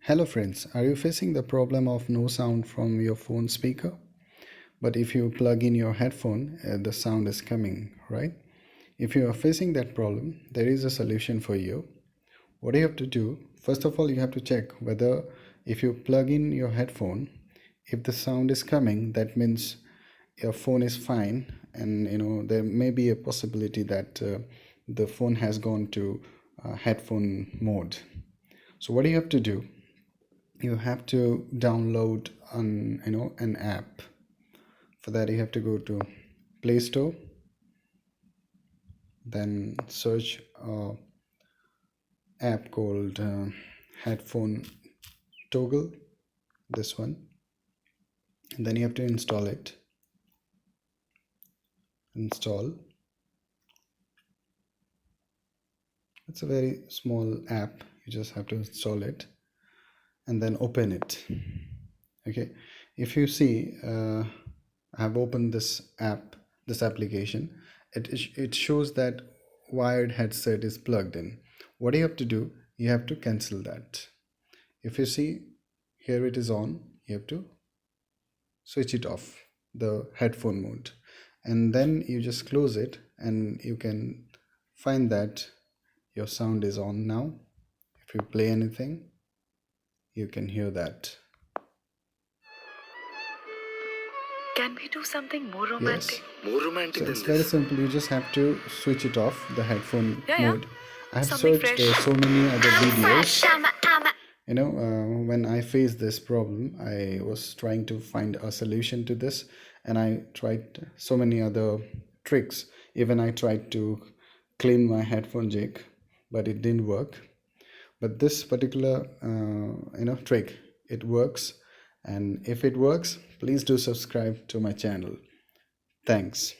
Hello friends, are you facing the problem of no sound from your phone speaker? But if you plug in your headphone, the sound is coming, right? If you are facing that problem, there is a solution for you. What you have to do, first of all, you have to check whether if you plug in your headphone, if the sound is coming, that means your phone is fine, and there may be a possibility that the phone has gone to headphone mode. So what do you have to do? You have to download an app. For that you have to go to Play Store, then search a app called headphone toggle, this one, and then you have to install it. Install. It's a very small app, you just have to install it and then open it. Okay, if you see I have opened this application. It shows that wired headset is plugged in. What do you have to do? You have to cancel that. If you see here it is on, you have to switch it off, the headphone mode, and then you just close it and you can find that your sound is on now. If you play anything, you can hear that. Can we do something more romantic? Yes. More romantic so than it's very simple. You just have to switch it off, the headphone mode. I have Something searched fresh. so many other videos. When I faced this problem, I was trying to find a solution to this, and I tried so many other tricks. Even I tried to clean my headphone jack, but it didn't work. But this particular trick, it works. And if it works, please do subscribe to my channel. Thanks.